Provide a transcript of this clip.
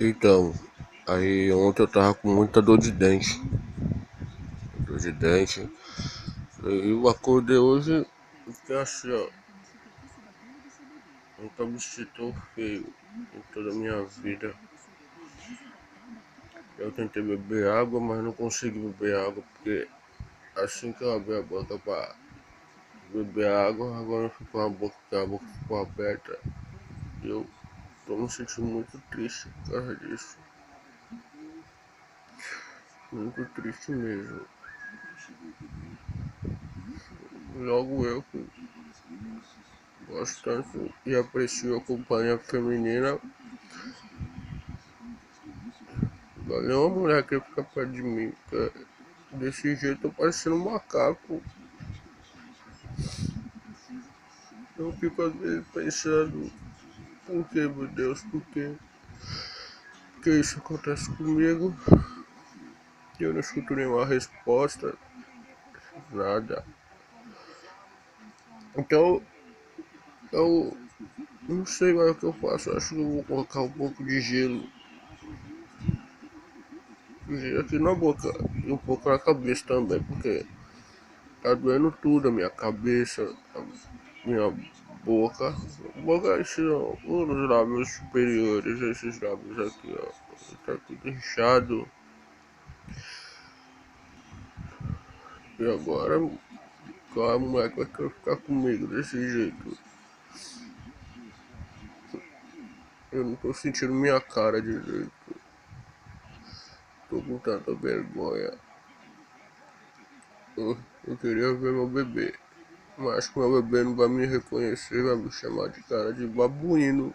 Então, aí ontem eu tava com muita dor de dente. Dor de dente. Aí eu acordei hoje e fiquei assim, ó. Nunca me senti tão feio em toda a minha vida. Eu tentei beber água, mas não consegui beber água, porque assim que eu abri a boca pra beber água, agora eu fico com a boca, porque a boca ficou aberta. E eu tô me sentindo muito triste por causa disso. Muito triste mesmo. Logo eu que gosto tanto e aprecio a companhia feminina. Agora é uma mulher que fica perto de mim, porque desse jeito eu tô parecendo um macaco. Eu fico às vezes pensando, por que, meu Deus, por que? Porque isso acontece comigo? Eu não escuto nenhuma resposta, nada. Então eu não sei mais o que eu faço. Eu acho que eu vou colocar um pouco de gelo aqui na boca e um pouco na cabeça também, porque tá doendo tudo, a minha cabeça, a minha boca. Boca, um dos lábios superiores, esses lábios aqui, ó. Tá tudo inchado. E agora, qual a mulher que vai querer ficar comigo desse jeito? Eu não tô sentindo minha cara direito. Tô com tanta vergonha. Eu queria ver meu bebê. Mas que meu bebê não vai me reconhecer, vai me chamar de cara de babuíno.